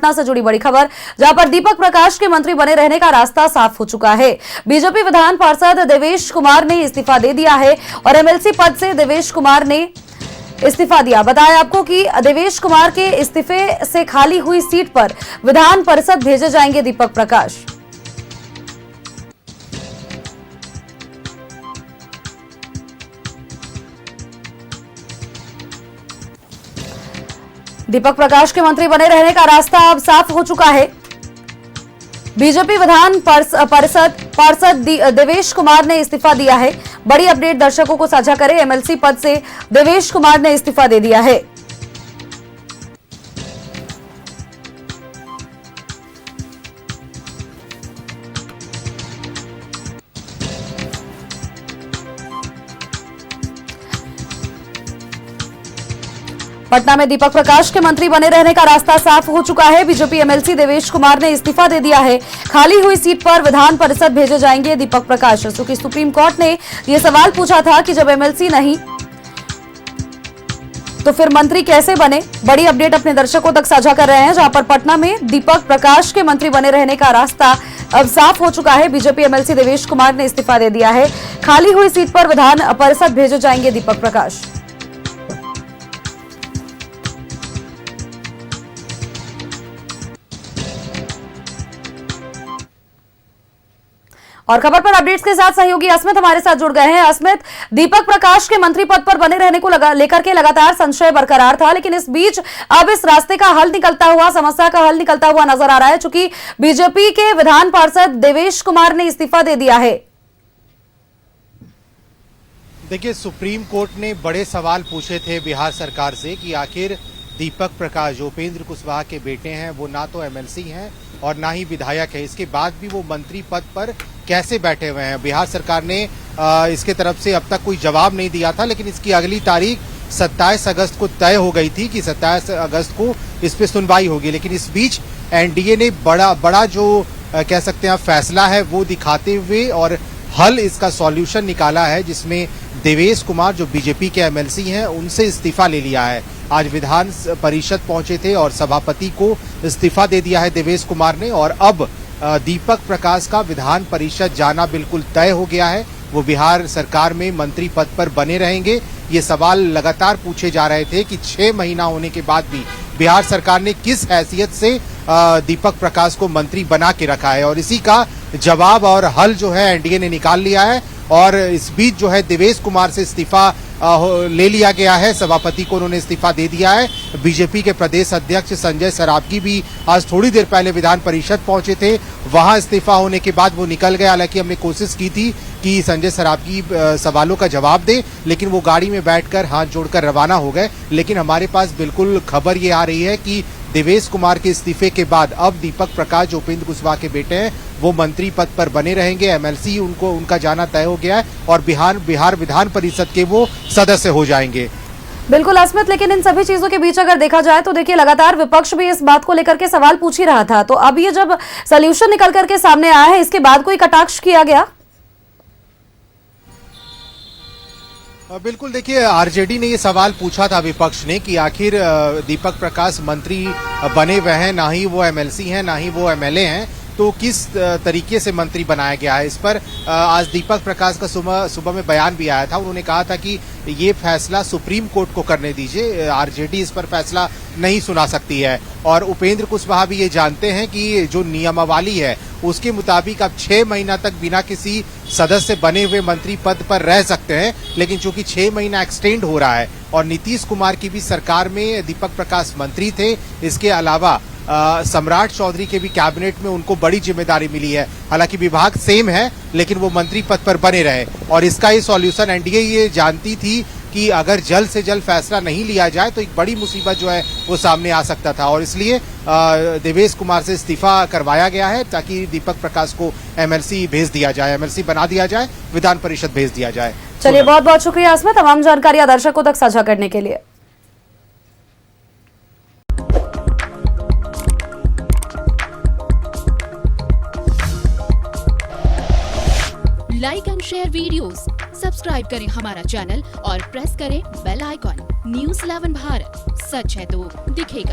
पटना से जुड़ी बड़ी खबर, जहां पर दीपक प्रकाश के मंत्री बने रहने का रास्ता साफ हो चुका है। बीजेपी विधान पार्षद देवेश कुमार ने इस्तीफा दे दिया है और एमएलसी पद से देवेश कुमार ने इस्तीफा दिया। बताया आपको कि देवेश कुमार के इस्तीफे से खाली हुई सीट पर विधान परिषद भेजे जाएंगे दीपक प्रकाश। दीपक प्रकाश के मंत्री बने रहने का रास्ता अब साफ हो चुका है। बीजेपी विधान पार्षद देवेश कुमार ने इस्तीफा दिया है। बड़ी अपडेट दर्शकों को साझा करें, एमएलसी पद से देवेश कुमार ने इस्तीफा दे दिया है। पटना में दीपक प्रकाश के मंत्री बने रहने का रास्ता साफ हो चुका है। बीजेपी एमएलसी देवेश कुमार ने इस्तीफा दे दिया है। खाली हुई सीट पर विधान परिषद भेजे जाएंगे दीपक प्रकाश। क्योंकि सुप्रीम कोर्ट ने यह सवाल पूछा था कि जब एमएलसी नहीं तो फिर मंत्री कैसे बने। बड़ी अपडेट अपने दर्शकों तक साझा कर रहे हैं, जहां पर पटना में दीपक प्रकाश के मंत्री बने रहने का रास्ता अब साफ हो चुका है। बीजेपी एमएलसी देवेश कुमार ने इस्तीफा दे दिया है। खाली हुई सीट पर विधान परिषद भेजे जाएंगे दीपक प्रकाश। और खबर पर अपडेट्स के साथ सहयोगी अस्मित हमारे साथ जुड़ गए हैं। अस्मित, दीपक प्रकाश के मंत्री पद पर बने रहने को लेकर के लगातार संशय बरकरार था, लेकिन इस बीच अब इस रास्ते का हल निकलता हुआ, समस्या का हल निकलता हुआ नजर आ रहा है, चूंकि बीजेपी के विधान पार्षद देवेश कुमार ने इस्तीफा दे दिया है। देखिए, सुप्रीम कोर्ट ने बड़े सवाल पूछे थे बिहार सरकार से कि आखिर दीपक प्रकाश जो उपेंद्र कुशवाहा के बेटे हैं, वो ना तो एमएलसी हैं और ना ही विधायक है, इसके बाद भी वो मंत्री पद पर कैसे बैठे हुए हैं। बिहार सरकार ने इसके तरफ से अब तक कोई जवाब नहीं दिया था, लेकिन इसकी अगली तारीख 27 अगस्त को तय हो गई थी कि 27 अगस्त को इस पे सुनवाई होगी। लेकिन इस बीच एनडीए ने बड़ा जो कह सकते हैं फैसला है वो दिखाते हुए और हल इसका सॉल्यूशन निकाला है, जिसमें देवेश कुमार जो बीजेपी के एमएलसी हैं उनसे इस्तीफा ले लिया है। आज विधान परिषद पहुंचे थे और सभापति को इस्तीफा दे दिया है देवेश कुमार ने, और अब दीपक प्रकाश का विधान परिषद जाना बिल्कुल तय हो गया है। वो बिहार सरकार में मंत्री पद पर बने रहेंगे। ये सवाल लगातार पूछे जा रहे थे कि 6 महीना होने के बाद भी बिहार सरकार ने किस हैसियत से दीपक प्रकाश को मंत्री बना के रखा है, और इसी का जवाब और हल जो है एनडीए ने निकाल लिया है। और इस बीच जो है देवेश कुमार से इस्तीफा ले लिया गया है। सभापति को उन्होंने इस्तीफा दे दिया है। बीजेपी के प्रदेश अध्यक्ष संजय सरावगी भी आज थोड़ी देर पहले विधान परिषद पहुंचे थे। वहां इस्तीफा होने के बाद वो निकल गए। हालांकि हमने कोशिश की थी कि संजय सरावगी सवालों का जवाब दे, लेकिन वो गाड़ी में बैठकर हाथ जोड़कर रवाना हो गए। लेकिन हमारे पास बिल्कुल खबर ये आ रही है कि देवेश कुमार के इस्तीफे के बाद अब दीपक प्रकाश जो उपेंद्र कुशवाहा के बेटे हैं वो मंत्री पद पर बने रहेंगे। एमएलसी उनका जाना तय हो गया है और बिहार विधान परिषद के वो सदस्य हो जाएंगे। बिल्कुल अस्मित, लेकिन इन सभी चीजों के बीच अगर देखा जाए तो देखिए लगातार विपक्ष भी इस बात को लेकर के सवाल पूछ ही रहा था। तो अब ये जब सोल्यूशन निकल करके सामने आया है, इसके बाद कोई कटाक्ष किया गया? बिल्कुल, देखिए आरजेडी ने ये सवाल पूछा था विपक्ष ने कि आखिर दीपक प्रकाश मंत्री बने हुए हैं, ना ही वो एमएलसी हैं ना ही वो एमएलए हैं, तो किस तरीके से मंत्री बनाया गया है। इस पर आज दीपक प्रकाश का सुबह में बयान भी आया था। उन्होंने कहा था कि ये फैसला सुप्रीम कोर्ट को करने दीजिए, आरजेडी इस पर फैसला नहीं सुना सकती है। और उपेंद्र कुशवाहा भी ये जानते हैं कि जो नियमावली है उसके मुताबिक अब 6 महीना तक बिना किसी सदस्य बने हुए मंत्री पद पर रह सकते हैं। लेकिन चूंकि 6 महीना एक्सटेंड हो रहा है और नीतीश कुमार की भी सरकार में दीपक प्रकाश मंत्री थे, इसके अलावा सम्राट चौधरी के भी कैबिनेट में उनको बड़ी जिम्मेदारी मिली है। हालांकि विभाग सेम है, लेकिन वो मंत्री पद पर बने रहे। और इसका ये सॉल्यूशन एनडीए ये जानती थी कि अगर जल्द से जल्द फैसला नहीं लिया जाए तो एक बड़ी मुसीबत जो है वो सामने आ सकता था, और इसलिए देवेश कुमार से इस्तीफा करवाया गया है ताकि दीपक प्रकाश को एमएलसी भेज दिया जाए, एमएलसी बना दिया जाए, विधान परिषद भेज दिया जाए। चलिए, बहुत बहुत शुक्रिया अस्मित तमाम जानकारियां दर्शकों तक साझा करने के लिए। Like and share videos, subscribe करें हमारा चैनल और प्रेस करें बेल आइकॉन। न्यूज़ 11 भारत, सच है तो दिखेगा।